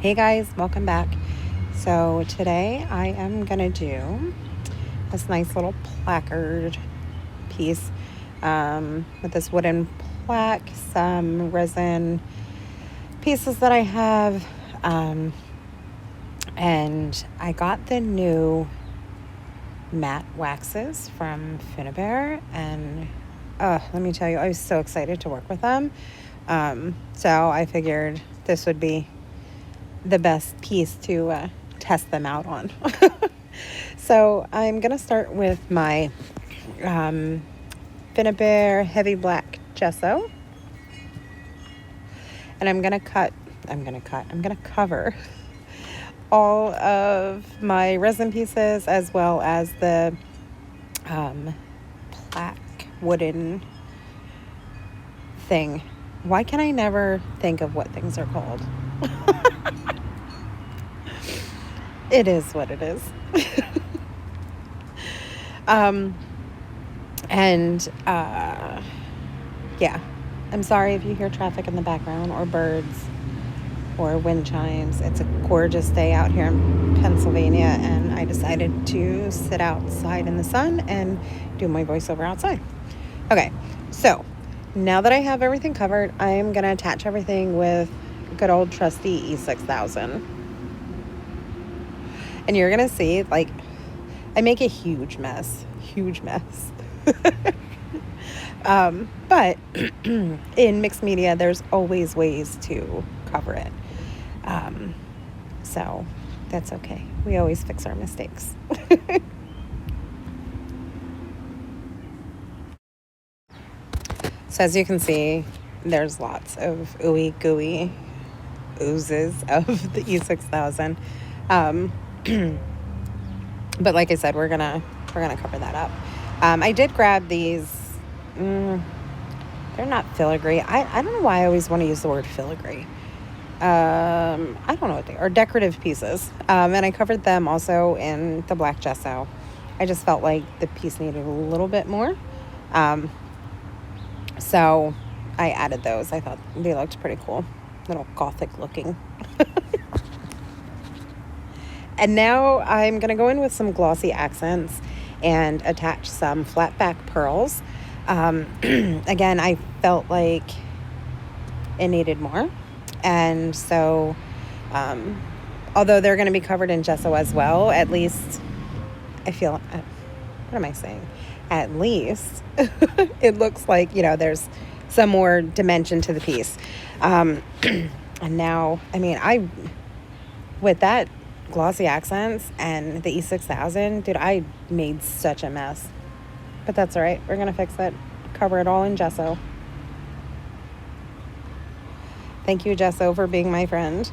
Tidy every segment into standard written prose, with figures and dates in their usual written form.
Hey guys, welcome back. So today I am gonna do this nice little placard piece with this wooden plaque, some resin pieces that I have, and I got the new matte waxes from Finnabair, and let me tell you, I was so excited to work with them. So I figured this would be the best piece to test them out on. So I'm gonna start with my Finnabair heavy black gesso, and I'm gonna cover all of my resin pieces as well as the plaque wooden thing. Why can I never think of what things are called? It is what it is. Yeah, I'm sorry if you hear traffic in the background or birds or wind chimes. It's a gorgeous day out here in Pennsylvania, and I decided to sit outside in the sun and do my voiceover outside. Okay, so now that I have everything covered, I'm going to attach everything with good old trusty E6000. And you're going to see, like, I make a huge mess. But in mixed media, there's always ways to cover it. So that's okay. We always fix our mistakes. So as you can see, there's lots of ooey gooey oozes of the E6000. But like I said, we're gonna cover that up. I did grab these. They're not filigree. I don't know why I always want to use the word filigree. I don't know what they are. Decorative pieces. And I covered them also in the black gesso. I just felt like the piece needed a little bit more. So I added those. I thought they looked pretty cool. Little gothic looking. And now I'm going to go in with some glossy accents and attach some flat back pearls. Again, I felt like it needed more. And so, although they're going to be covered in gesso as well, at least I feel, what am I saying? At least it looks like, there's some more dimension to the piece. And now, with that glossy accents and the E6000, dude, I made such a mess. But that's all right. We're going to fix it. Cover it all in gesso. Thank you, gesso, for being my friend.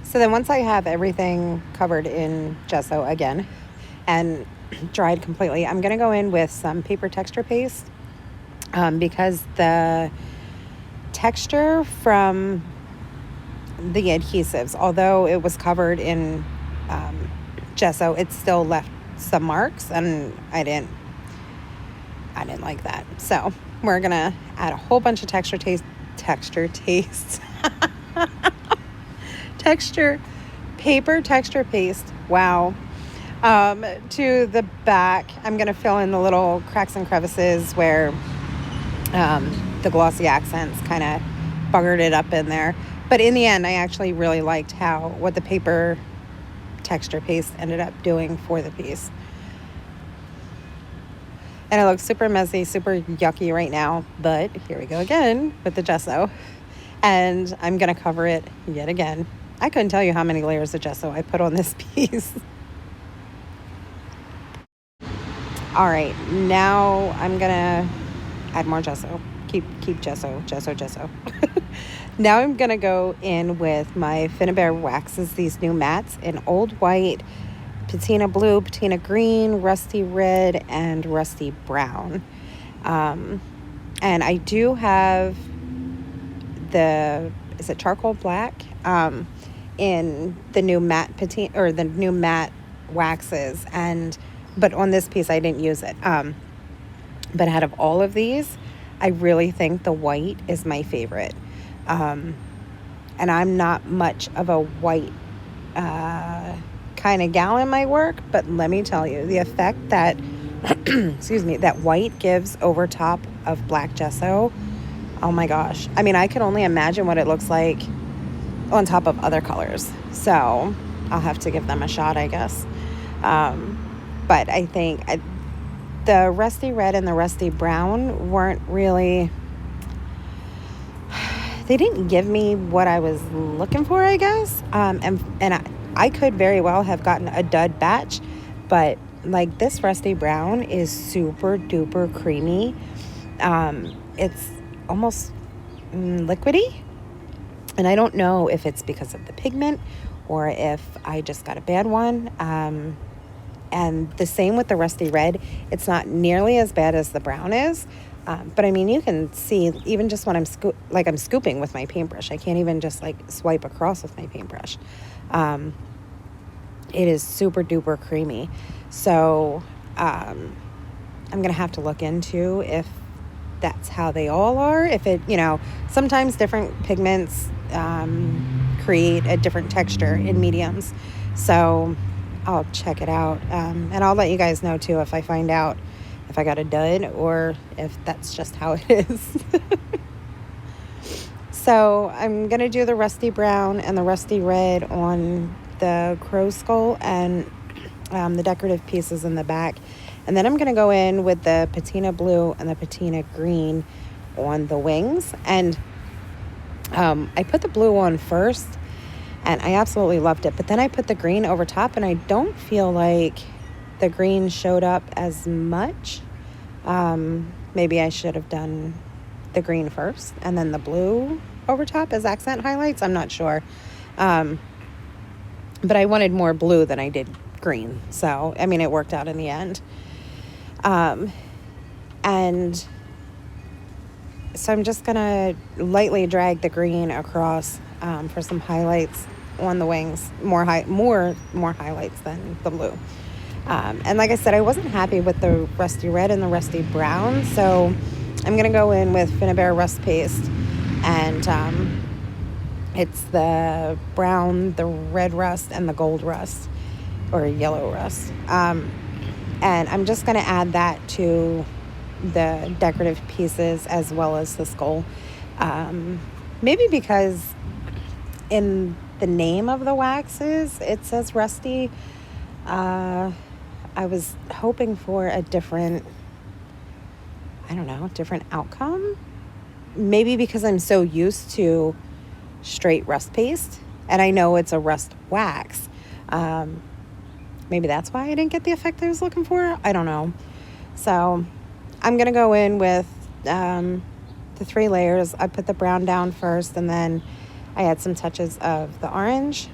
So then once I have everything covered in gesso again and dried completely, I'm going to go in with some paper texture paste because the texture from the adhesives, although it was covered in gesso, it still left some marks, and I didn't like that. So we're gonna add a whole bunch of texture paper texture paste. Wow. To the back, I'm gonna fill in the little cracks and crevices where the glossy accents kind of buggered it up in there. But in the end, I actually really liked what the paper texture paste ended up doing for the piece. And it looks super messy, super yucky right now, but here we go again with the gesso. And I'm gonna cover it yet again. I couldn't tell you how many layers of gesso I put on this piece. All right, now I'm gonna add more gesso. Keep gesso. Now I'm gonna go in with my Finnabair waxes, these new mattes in old white, patina blue, patina green, rusty red, and rusty brown. And I do have is it charcoal black in the new matte patina, or the new matte waxes, but on this piece I didn't use it. But out of all of these, I really think the white is my favorite. And I'm not much of a white kind of gal in my work, but let me tell you, the effect that, excuse me, that white gives over top of black gesso, oh my gosh. I mean, I can only imagine what it looks like on top of other colors. So I'll have to give them a shot, I guess. But I think the rusty red and the rusty brown weren't really, they didn't give me what I was looking for, I guess. And I could very well have gotten a dud batch, but like this rusty brown is super duper creamy. It's almost liquidy. And I don't know if it's because of the pigment or if I just got a bad one. And the same with the rusty red. It's not nearly as bad as the brown is. But I mean, you can see even just when I'm scooping with my paintbrush, I can't even just like swipe across with my paintbrush. It is super duper creamy. So I'm going to have to look into if that's how they all are. If it, sometimes different pigments create a different texture in mediums. So I'll check it out. And I'll let you guys know too if I find out if I got a dud or if that's just how it is. So I'm going to do the rusty brown and the rusty red on the crow skull and the decorative pieces in the back. And then I'm going to go in with the patina blue and the patina green on the wings. And I put the blue on first and I absolutely loved it. But then I put the green over top and I don't feel like the green showed up as much. Maybe I should have done the green first and then the blue over top as accent highlights. I'm not sure. But I wanted more blue than I did green. So, I mean, it worked out in the end. And so I'm just going to lightly drag the green across for some highlights on the wings, more highlights than the blue. And like I said, I wasn't happy with the rusty red and the rusty brown, so I'm going to go in with Finnabair rust paste, and it's the brown, the red rust, and the gold rust, or yellow rust. And I'm just going to add that to the decorative pieces as well as the skull. Maybe because in the name of the waxes, it says rusty. I was hoping for a different outcome. Maybe because I'm so used to straight rust paste and I know it's a rust wax. Maybe that's why I didn't get the effect I was looking for. I don't know. So I'm going to go in with the 3 layers. I put the brown down first, and then I add some touches of the orange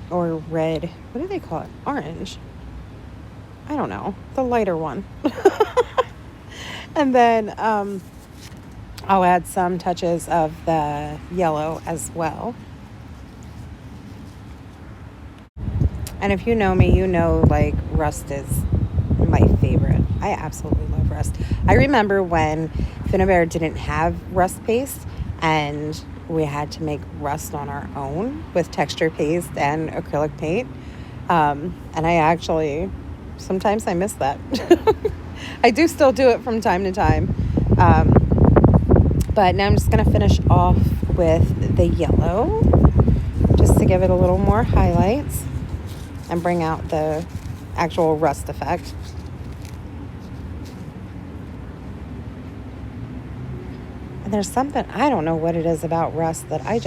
or red. What do they call it? Orange. I don't know. The lighter one. And then I'll add some touches of the yellow as well. And if you know me, you know, like, rust is my favorite. I absolutely love rust. I remember when Finnabair didn't have rust paste and we had to make rust on our own with texture paste and acrylic paint. And sometimes I miss that. I do still do it from time to time. But now I'm just going to finish off with the yellow just to give it a little more highlights and bring out the actual rust effect. And there's something, I don't know what it is about rust that I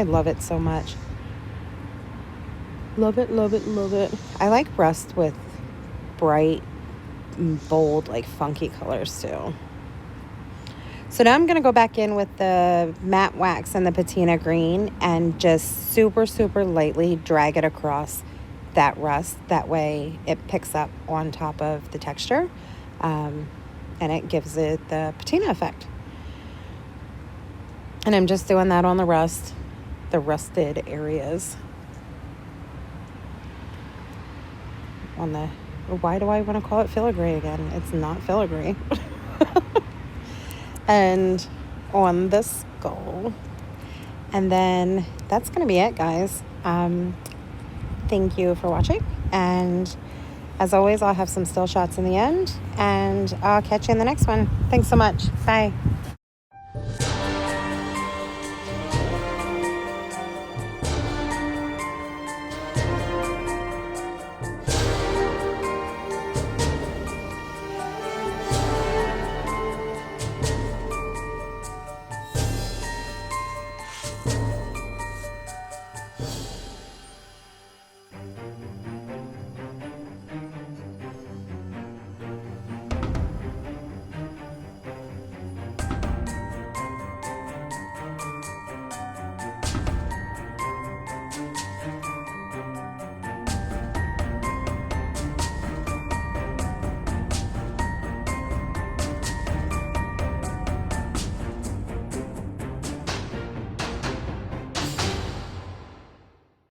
love it so much. Love it, love it, love it. I like rust with bright, bold, like funky colors too. So now I'm going to go back in with the matte wax and the patina green and just super, super lightly drag it across that rust. That way it picks up on top of the texture and it gives it the patina effect. And I'm just doing that on the rusted areas. Why do I want to call it filigree again? It's not filigree. and on the skull. And then that's going to be it, guys. Thank you for watching. And as always, I'll have some still shots in the end. And I'll catch you in the next one. Thanks so much. Bye.